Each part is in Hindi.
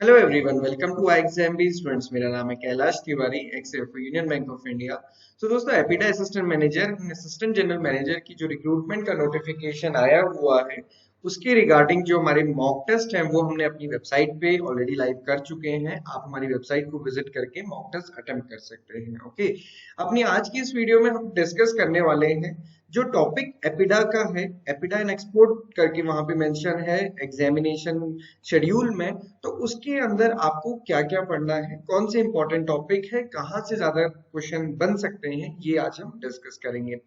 Hello everyone, welcome to I exam B students. मेरा नाम है Kailash Tiwari, ex Union Bank of India. तो दोस्तों, APEDA assistant manager assistant general manager की जो रिक्रूटमेंट का नोटिफिकेशन आया हुआ है, उसके रिगार्डिंग जो हमारे मॉक टेस्ट हैं वो हमने अपनी वेबसाइट पे ऑलरेडी लाइव कर चुके हैं। आप हमारी वेबसाइट को विजिट करके मॉक टेस्ट अटेम्प्ट कर सकते हैं। ओके, अपनी आज की इस वीडियो में हम डिस्कस करने वाले हैं जो टॉपिक एपिडा का है। एपिडा एंड एक्सपोर्ट करके वहां पे मेंशन है एग्जामिनेशन शेड्यूल में। तो उसके अंदर आपको क्या क्या पढ़ना है, कौन से इंपॉर्टेंट टॉपिक है, कहाँ से ज्यादा क्वेश्चन बन सकते हैं, ये आज हम डिस्कस करेंगे।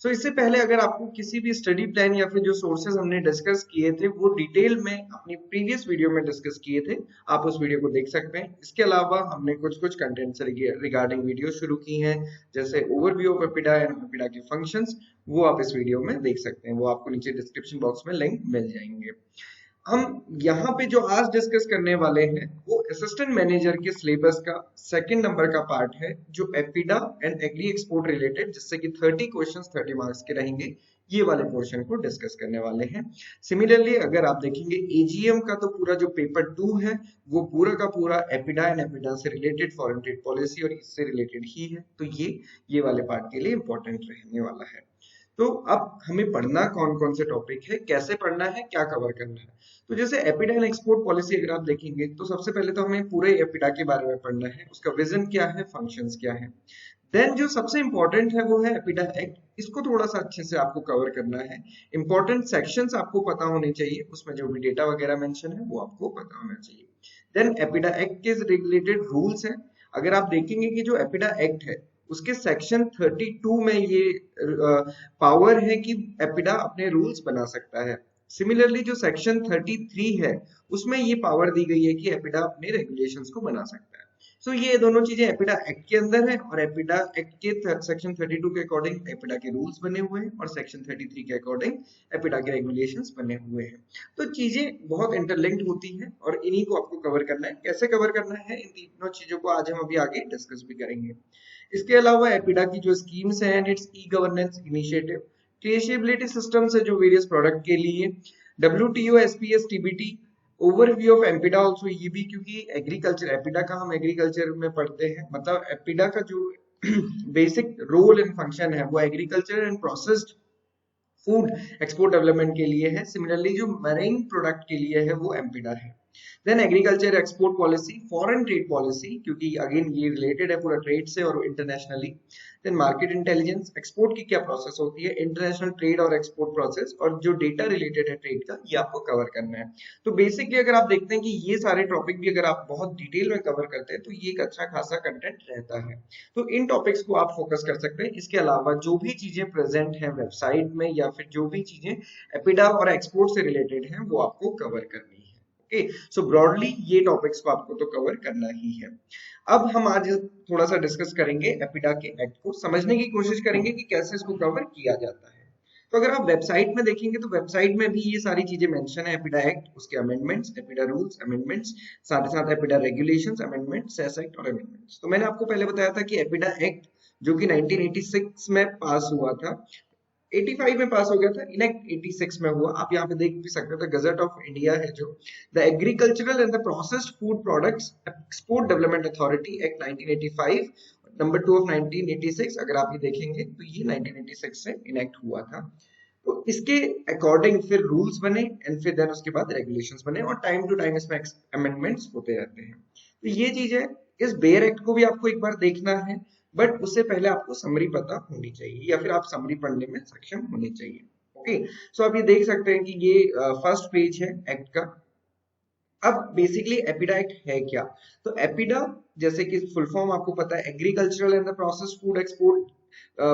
इससे पहले अगर आपको किसी भी स्टडी प्लान या फिर जो सोर्सेज हमने डिस्कस किए थे वो डिटेल में अपनी प्रीवियस वीडियो में डिस्कस किए थे, आप उस वीडियो को देख सकते हैं। इसके अलावा हमने कुछ कुछ कंटेंट से रिगार्डिंग वीडियो शुरू की हैं, जैसे overview of APEDA and APEDA के फंक्शंस, वो आप इस वीडियो में देख सकते हैं। वो आपको नीचे डिस्क्रिप्शन बॉक्स में लिंक मिल जाएंगे। हम यहाँ पे जो आज डिस्कस करने वाले हैं वो असिस्टेंट मैनेजर के सिलेबस का सेकंड नंबर का पार्ट है, जो APEDA and agree export related, जिससे कि 30 क्वेश्चंस 30 मार्क्स के रहेंगे, ये वाले पोर्शन को डिस्कस करने वाले हैं। सिमिलरली अगर आप देखेंगे एजीएम का, तो पूरा जो पेपर 2 है वो पूरा का पूरा एपिडा एंड एपिडा से रिलेटेड फॉरेन ट्रेड पॉलिसी और इससे रिलेटेड ही है। तो ये वाले पार्ट के लिए इंपॉर्टेंट रहने वाला है। तो अब हमें पढ़ना कौन कौन से टॉपिक है, कैसे पढ़ना है, क्या कवर करना है। तो जैसे एपिडा एंड एक्सपोर्ट पॉलिसी अगर आप देखेंगे तो सबसे पहले तो हमें पूरे एपिडा के बारे में पढ़ना है, उसका विजन क्या है, फंक्शंस क्या है। देन जो सबसे इंपॉर्टेंट है वो है एपिडा एक्ट, इसको थोड़ा सा अच्छे से आपको कवर करना है। इंपॉर्टेंट सेक्शंस आपको पता होने चाहिए, उसमें जो भी डेटा वगैरह मेंशन है वो आपको पता होना चाहिए। देन एपिडा एक्ट के रिलेटेड रूल्स हैं। अगर आप देखेंगे कि जो एपिडा एक्ट है उसके सेक्शन 32 में ये पावर है कि एपिडा अपने रूल्स बना सकता है। सिमिलरली जो सेक्शन 33 है उसमें ये पावर दी गई है कि एपिडा अपने रेगुलेशंस को बना सकता है। ये दोनों चीजें एपिडा एक्ट के अंदर है, और एपिडा एक्ट के सेक्शन 32 के अकॉर्डिंग एपिडा के रूल्स बने हुए हैं और सेक्शन 33 के अकॉर्डिंग एपिडा के रेगुलेशंस बने हुए हैं। तो चीजें बहुत इंटरलिंक्ड होती हैं और इन्हीं को आपको कवर करना है। कैसे कवर करना है, इन तीनों चीजों को आज हम अभी आगे डिस्कस भी करेंगे। इसके अलावा एपिडा की जो स्कीम्स हैं and it's e governance initiative, traceability system से जो वेरियस प्रोडक्ट के लिए, WTO SPS TBT, overview of APEDA also, ये भी क्योंकि एग्रीकल्चर एपिडा का हम एग्रीकल्चर में पढ़ते हैं, मतलब एपिडा का जो बेसिक रोल एंड फंक्शन है वो agriculture and processed food export development के लिए है। सिमिलरली जो मरीन प्रोडक्ट के लिए है वो एम्पिडा है। Then agriculture export policy, foreign trade policy, क्योंकि अगेन ये रिलेटेड है पूरा ट्रेड से और internationally. Then market intelligence, export की क्या प्रोसेस होती है, इंटरनेशनल ट्रेड और एक्सपोर्ट प्रोसेस, और जो डेटा रिलेटेड है ट्रेड का, ये आपको कवर करना है। तो बेसिकली अगर आप देखते हैं कि ये सारे टॉपिक भी अगर आप बहुत डिटेल में कवर करते हैं तो ये एक अच्छा खासा कंटेंट रहता है। तो इन टॉपिक्स को आप फोकस कर सकते हैं। इसके अलावा जो भी चीजें प्रेजेंट हैं वेबसाइट में या फिर जो भी चीजें एपिडा और एक्सपोर्ट से रिलेटेड हैं वो आपको कवर करनी है। ओके, ब्रॉडली ये टॉपिक्स को आपको तो कवर करना ही है। अब हम आज थोड़ा सा डिस्कस करेंगे एपिडा के एक्ट को, समझने की कोशिश करेंगे कि कैसे इसको कवर किया जाता है। तो अगर आप वेबसाइट में देखेंगे तो वेबसाइट में भी ये सारी चीजें मेंशन है, एपिडा एक्ट, उसके अमेंडमेंट्स, एपिडा रूल्स अमेंडमेंट्स, साथ ही साथ APEDA regulations amendments, cess act और अमेंडमेंट्स। तो मैंने आपको पहले बताया था कि एपिडा एक्ट जो कि 1986 में पास हुआ था, 85 में पास हो गया था, इनेक्ट 86 में हुआ। आप यहाँ पे देख भी सकते हो, गजट ऑफ इंडिया है जो the agricultural and the processed food products export development authority act 1985, number 2 of 1986। अगर आप ये देखेंगे तो ये 1986 से इनेक्ट हुआ था। तो इसके अकॉर्डिंग फिर रूल्स बने एंड फिर देन उसके बाद रेगुलेशंस बने, और टाइम टू टाइम इसमें अमेंडमेंट्स होते रहते हैं। तो ये चीज है। इस बेयर एक्ट को भी आपको एक बार देखना है, बट उससे पहले आपको समरी पता होनी चाहिए या फिर आप समरी पढ़ने में सक्षम होने चाहिए। ओके, आप ये देख सकते हैं कि ये फर्स्ट पेज है एक्ट का। अब बेसिकली एपिडा एक्ट है क्या? तो एपिडा, जैसे कि फुल फॉर्म आपको पता है, agricultural and the processed food export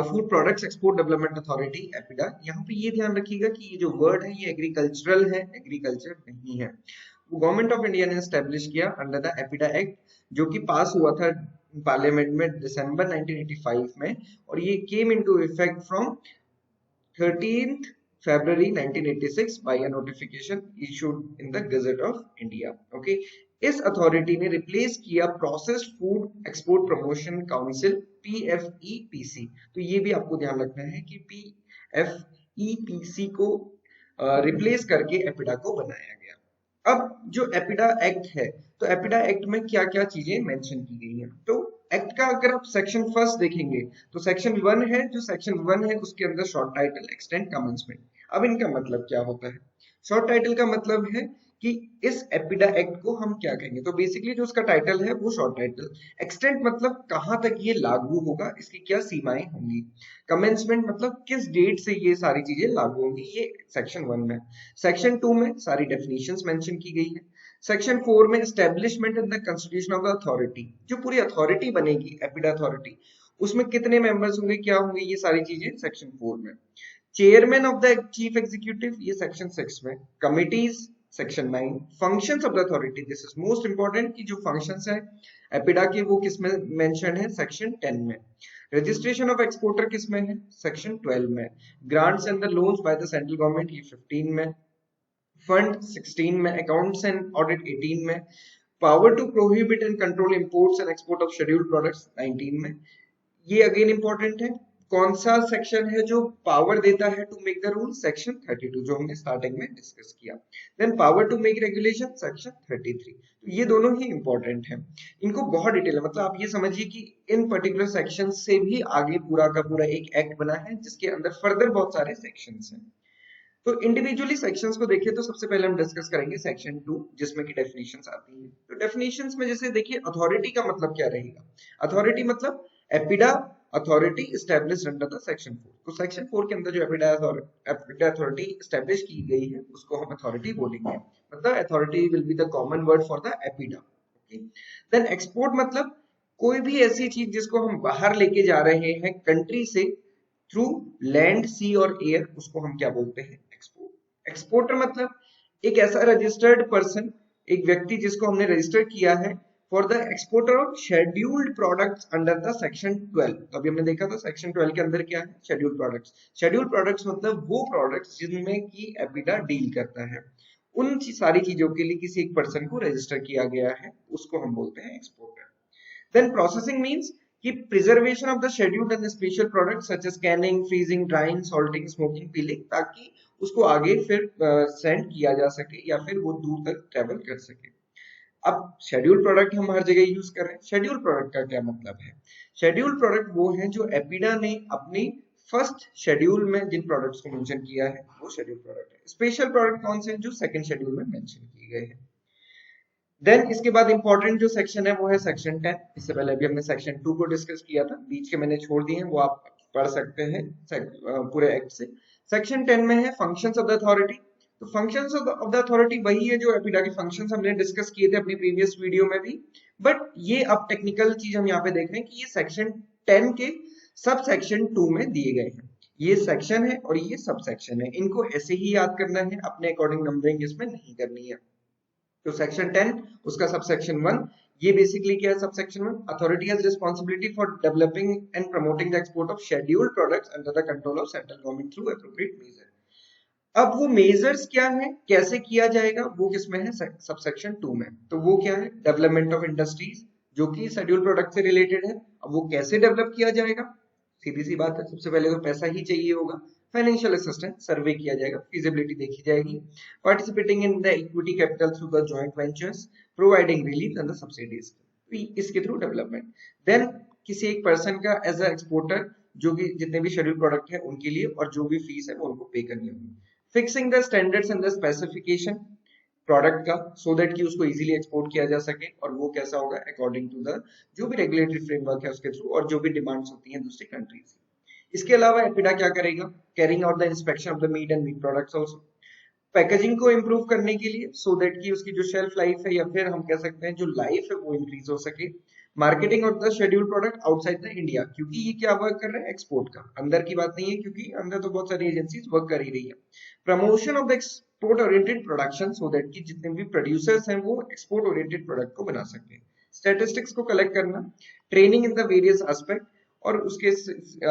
food products export development authority, APEDA. यहाँ पे ये ध्यान रखिएगा कि ये जो वर्ड है ये एग्रीकल्चरल है, एग्रीकल्चर नहीं है। वो गवर्नमेंट ऑफ इंडिया ने एस्टेब्लिश किया अंडर द एपिडा एक्ट, जो कि पास हुआ था पार्लियामेंट में दिसंबर 1985 में, और ये came into effect from 13th February 1986 by a notification issued in the Gazette of India. Okay, इस अथॉरिटी ने रिप्लेस किया processed food export promotion council, PFEPC। तो ये भी आपको ध्यान रखना है कि PFEPC को रिप्लेस करके एपिडा को बनाया गया। अब जो एपिडा एक्ट है, तो एपिडा एक्ट में क्या क्या चीजें मेंशन की गई हैं। तो एक्ट का अगर आप सेक्शन फर्स्ट देखेंगे तो सेक्शन 1 है, जो सेक्शन 1 है उसके अंदर शॉर्ट टाइटल, एक्सटेंट, कमेंसमेंट। अब इनका मतलब क्या होता है? शॉर्ट टाइटल का मतलब है कि इस एपिडा एक्ट को हम क्या कहेंगे, तो बेसिकली जो उसका टाइटल है वो शॉर्ट टाइटल। एक्सटेंट मतलब कहां तक ये लागू होगा, इसकी क्या सीमाएं होंगी। कमेंसमेंट मतलब किस डेट से ये सारी चीजें लागू होंगी, ये सेक्शन 1 में। सेक्शन 2 में सारी डेफिनेशंस मेंशन की गई है। सेक्शन 4 में establishment in the constitution of the authority, जो पूरी अथॉरिटी बनेगी एपिडा अथॉरिटी, उसमें कितने मेंबर्स होंगे, क्या होंगे, ये सारी चीजें सेक्शन 4 में। Chairman of the chief executive, ये सेक्शन 6 में। Committees section 9। Functions of the authority, this is most important कि जो फंक्शंस है एपिडा के वो किस में मेंशन है, सेक्शन 10 में। रजिस्ट्रेशन ऑफ एक्सपोर्टर किस में है, सेक्शन 12 में। Grants and the loans by the central government, ये 15 में। फंड 16 में। अकाउंट्स एंड ऑडिट 18 में। Power to prohibit and control imports and export of scheduled products 19 में। ये अगेन इंपॉर्टेंट है, कौन सा सेक्शन है जो पावर देता है to make the rule, section 32, जो हमने स्टार्टिंग में डिस्कस किया। Then power to make regulation, section 33। तो ये दोनों ही इंपॉर्टेंट हैं, इनको बहुत डिटेल है, मतलब आप ये समझिए कि इन पर्टिकुलर सेक्शन से भी आगे पूरा का पूरा एक एक्ट बना है जिसके अंदर फर्दर बहुत सारे सेक्शंस हैं। तो इंडिविजुअली सेक्शंस को देखिए तो सबसे पहले हम डिस्कस करेंगे सेक्शन 2, जिसमें की डेफिनेशंस आती हैं। तो डेफिनेशंस में जैसे देखिए अथॉरिटी का मतलब क्या रहेगा, अथॉरिटी मतलब APEDA authority established under the section 4। तो सेक्शन 4 के अंदर जो एपिडा अथॉरिटी एस्टैब्लिश की गई है उसको हम अथॉरिटी बोलेंगे, मतलब authority will be the common word for the APEDA. Okay. Then export मतलब कोई भी ऐसी चीज जिसको हम बाहर लेके जा रहे हैं कंट्री से थ्रू लैंड, सी और एयर, उसको हम क्या बोलते हैं, एक्सपोर्ट। एक्सपोर्टर मतलब एक ऐसा रजिस्टर्ड पर्सन, एक व्यक्ति जिसको हमने रजिस्टर किया है for the exporter of scheduled products under the section 12। तो अभी हमने देखा था सेक्शन 12 के अंदर क्या है, शेड्यूल्ड प्रोडक्ट्स। शेड्यूल्ड प्रोडक्ट्स मतलब वो प्रोडक्ट्स जिनमें की एपिडा डील करता है, उन सारी चीजों के लिए किसी एक पर्सन को रजिस्टर किया गया है, उसको हम बोलते हैं एक्सपोर्टर। Then processing means कि preservation of the scheduled and the special products such as canning, freezing, drying, salting, smoking, peeling, ताकि उसको आगे फिर सेंड किया जा सके या फिर वो दूर तक ट्रेवल कर सके। अब शेड्यूल प्रोडक्ट हम हर जगह यूज कर रहे हैं, शेड्यूल प्रोडक्ट का क्या मतलब है? शेड्यूल प्रोडक्ट वो है जो एपिडा ने अपनी फर्स्ट शेड्यूल में जिन प्रोडक्ट्स को मेंशन किया है वो शेड्यूल प्रोडक्ट है। स्पेशल प्रोडक्ट कौन से हैं, जो सेकंड शेड्यूल में मेंशन किए गए हैं। देन इसके बाद इंपॉर्टेंट जो सेक्शन है वो है सेक्शन 10। इससे पहले अभी हमने सेक्शन 2 को डिस्कस किया था, बीच के मैंने छोड़ दिए हैं, वो आप पढ़ सकते हैं पूरे एक्ट से। सेक्शन 10 में है फंक्शंस ऑफ द अथॉरिटी। तो फंक्शंस ऑफ द अथॉरिटी वही है जो एपिडा के फंक्शंस हमने डिस्कस किए थे अपनी प्रीवियस वीडियो में भी, बट ये अब टेक्निकल चीज हम यहाँ पे देख रहे हैं कि ये सेक्शन 10 के सब सेक्शन 2 में दिए गए हैं। ये सेक्शन है और ये सब सेक्शन है, इनको ऐसे ही याद करना है, अपने अकॉर्डिंग नंबरिंग इसमें नहीं करनी है। तो सेक्शन 10 उसका सबसेक्शन 1, ये बेसिकली क्या है, subsection 1, authority has responsibility for developing and promoting the export of scheduled products under the control of central government through appropriate measure. अब वो मेजर्स क्या है, कैसे किया जाएगा, वो किसमें है, सबसेक्शन 2 में। तो वो क्या है, डेवलपमेंट ऑफ इंडस्ट्रीज, जो कि शेड्यूल्ड प्रोडक्ट से रिलेटेड है। अब वो कैसे डेवलप किया जाएगा, सीधी सी बात है, सबसे पहले तो पैसा ही चाहिए होगा। फाइनेंशियल असिस्टेंस सर्वे किया जाएगा, फिजिबिलिटी देखी जाएगी। Participating in the equity capital through the joint ventures, providing relief and the subsidies, इसके थ्रू डेवलपमेंट। देन किसी एक पर्सन का एज अ एक्सपोर्टर जो भी जितने भी शेड्यूल प्रोडक्ट है उनके लिए, और जो भी फीस है वो उनको पे करनी होगी। Fixing the standards and the specification product का, सो दैट कि उसको इजीली एक्सपोर्ट किया जा सके, और वो कैसा होगा, अकॉर्डिंग टू द जो भी रेगुलेटरी फ्रेमवर्क है उसके थ्रू, और जो भी डिमांड्स होती हैं दूसरी कंट्रीज। इसके अलावा एपिडा क्या करेगा, carrying out the inspection of the meat and meat products also, packaging को इंप्रूव करने के लिए, सो दैट कि उसकी जो शेल्फ लाइफ है या फिर हम कह सकते हैं जो लाइफ है वो इंक्रीज हो सके। Marketing of the schedule product outside the India, क्योंकि ये क्या वर्क कर रहे हैं, एक्सपोर्ट का, अंदर की बात नहीं है, क्योंकि अंदर तो बहुत सारी एजेंसीज वर्क कर ही रही है। Promotion of the export oriented production, so that कि जितने भी प्रोड्यूसर्स हैं वो एक्सपोर्ट ओरिएंटेड प्रोडक्ट को बना सके। स्टैटिस्टिक्स को कलेक्ट करना, training in the various aspect, और उसके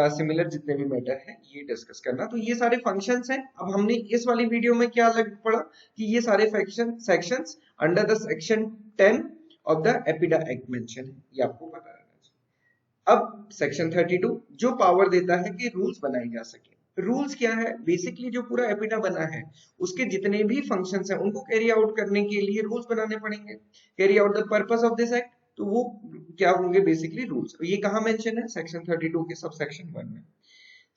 सिमिलर जितने भी मैटर है ये डिस्कस करना। तो ये सारे फंक्शंस हैं। अब हमने इस वाली वीडियो में क्या लग पड़ा कि ये सारे sections under the section 10 of the APEDA act mention है, ये आपको पता रहना चाहिए। अब सेक्शन 32 जो पावर देता है कि रूल्स बनाए जा सके। रूल्स क्या है, बेसिकली जो पूरा एपिडा बना है उसके जितने भी फंक्शंस हैं उनको कैरी आउट करने के लिए रूल्स बनाने पड़ेंगे, carry out the purpose of this act. तो वो क्या होंगे बेसिकली रूल्स। ये कहाँ मेंशन है, सेक्शन 32 के सब सेक्शन 1 में।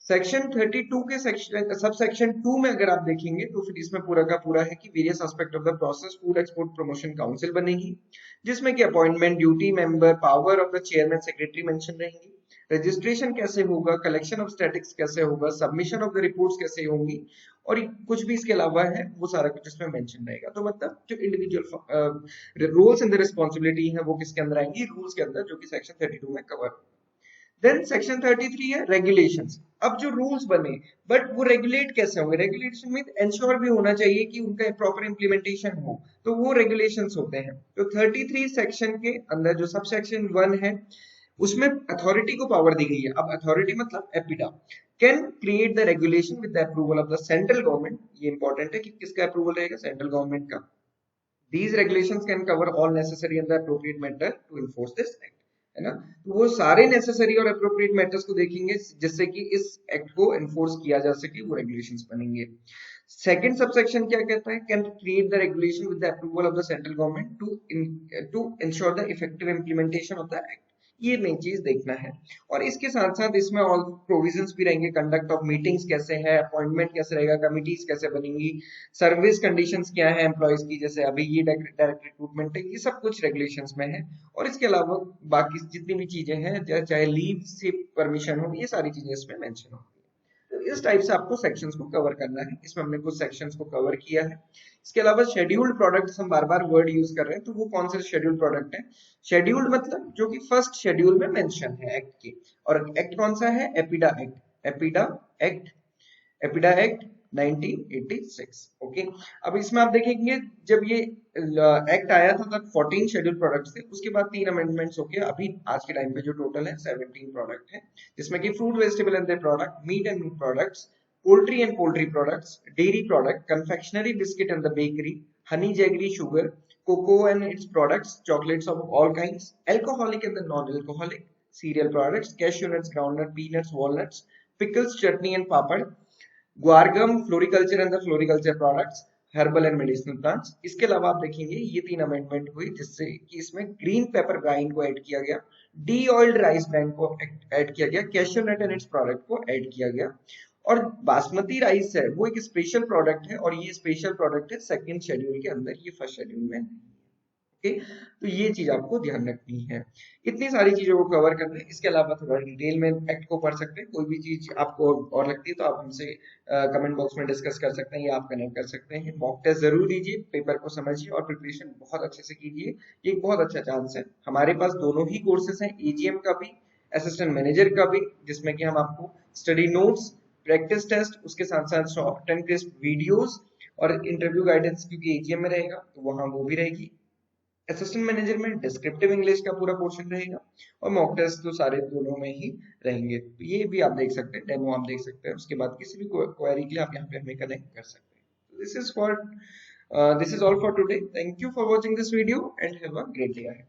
सेक्शन 32 के सेक्शन सब सेक्शन 2 में अगर आप देखेंगे तो फिर इसमें पूरा का पूरा है कि various aspect of the process food export promotion council बनेगी, जिसमें कि appointment, duty, member, power of the chairman, secretary mention रहेंगी, रजिस्ट्रेशन कैसे होगा, कलेक्शन ऑफ स्टैटिक्स कैसे होगा, सबमिशन ऑफ द रिपोर्ट्स कैसे होंगी, और कुछ भी इसके अलावा है वो सारा कुछ इसमें मेंशन रहेगा। तो मतलब जो individual roles and the responsibility है वो किसके अंदर आएंगी, रूल्स के अंदर, जो कि सेक्शन 32 में कवर। देन सेक्शन 33 है रेगुलेशंस। अब जो रूल्स बने बट वो रेगुलेट कैसे होंगे, रेगुलेशन में एंश्योर भी होना चाहिए कि उनका प्रॉपर इंप्लीमेंटेशन हो, तो वो रेगुलेशंस होते हैं। तो 33 सेक्शन के अंदर जो सब सेक्शन 1 है उसमें अथॉरिटी को पावर दी गई है। अब अथॉरिटी मतलब APEDA can create the regulation with the approval of the central government. ये इंपॉर्टेंट है कि किसका अप्रूवल रहेगा, सेंट्रल गवर्नमेंट का। These regulations can cover all necessary and the appropriate matter to enforce this act, है ना। तो वो सारे नेसेसरी और अप्रोप्रिएट मैटर्स को देखेंगे जिससे कि इस एक्ट को एनफोर्स किया जा सके, वो रेगुलेशंस बनेंगे। सेकंड सबसेक्शन क्या कहता है, can create the regulation with the approval of the central government to ensure the effective implementation of the act. ये मेन चीज देखना है। और इसके साथ साथ इसमें ऑल प्रोविजंस भी रहेंगे, कंडक्ट ऑफ मीटिंग्स कैसे है, अपॉइंटमेंट कैसे रहेगा, कमिटीज कैसे बनेंगी, सर्विस कंडीशंस क्या है एम्प्लॉयज की, जैसे अभी ये डायरेक्ट रिक्रूटमेंट है, ये सब कुछ रेगुलेशंस में है। और इसके अलावा बाकी जितनी भी चीजें हैं, चाहे लीव से परमिशन हो, ये सारी चीजें इसमें मेंशन होगी। तो इस टाइप से आपको सेक्शंस को कवर करना है। इसमें हमने कुछ सेक्शंस को कवर किया है। इसके अलावा शेड्यूल्ड प्रोडक्ट्स, हम बार बार वर्ड यूज कर रहे हैं, तो वो कौन से शेड्यूल्ड प्रोडक्ट है। शेड्यूल्ड मतलब जो कि फर्स्ट शेड्यूल में मेंशन है एक्ट के। और एक्ट कौन सा है, APEDA act. APEDA act 1986। Okay, अब इसमें आप देखेंगे जब ये एक्ट आया था तब 14 शेड्यूल प्रोडक्ट्स थे, उसके बाद 3 अमेंडमेंट्स होके अभी आज के टाइम पे जो टोटल है 17 प्रोडक्ट है, जिसमें कि fruit, vegetable and their product, meat and meat products, poultry and poultry products, dairy product, confectionery biscuit and the bakery, honey, jaggery, sugar, cocoa and its products, chocolates of all kinds, alcoholic and the non alcoholic, cereal products, cashew nuts, groundnut, peanuts, walnuts, pickles, chutney and papad, guar gum, floriculture and the floriculture products, herbal and medicinal plants. इसके अलावा आप देखेंगे ये 3 अमेंडमेंट हुई, जिससे कि इसमें ग्रीन पेपर ब्राइन को ऐड किया गया, डी ऑयल्ड राइस ब्रांड को ऐड किया गया, cashew nut and its product को ऐड किया गया। और बासमती राइस है वो एक स्पेशल प्रोडक्ट है, और ये स्पेशल प्रोडक्ट है सेकंड शेड्यूल के अंदर, ये फर्स्ट शेड्यूल में। ओके, तो ये चीज आपको ध्यान रखनी है। इतनी सारी चीजों को कवर करते हैं। इसके अलावा थोड़ा डिटेल में एक्ट को पढ़ सकते हैं। कोई भी चीज आपको और लगती है तो आप हमसे कमेंट बॉक्स में डिस्कस कर सकते हैं, या आप कनेक्ट कर सकते हैं। मॉक टेस्ट जरूर दीजिए, पेपर को समझिए और प्रिपरेशन बहुत अच्छे से कीजिए। ये एक बहुत अच्छा चांस है। हमारे पास दोनों ही कोर्सेज हैं, एजीएम का भी, असिस्टेंट मैनेजर का भी, जिसमें कि हम आपको स्टडी नोट्स, प्रैक्टिस टेस्ट, उसके साथ साथ शॉर्ट एंड क्रिस्प वीडियोस और इंटरव्यू गाइडेंस, क्योंकि एजीएम में रहेगा तो वहां वो भी रहेगी। असिस्टेंट मैनेजर में डिस्क्रिप्टिव इंग्लिश का पूरा पोर्शन रहेगा, और मॉक टेस्ट तो सारे दोनों में ही रहेंगे। तो ये भी आप देख सकते हैं, डेमो आप देख सकते हैं। उसके बाद किसी भी क्वेरी के लिए आप यहाँ पे हमें कनेक्ट कर सकते हैं। This is all for today. Thank you for watching this video and have a great day ahead.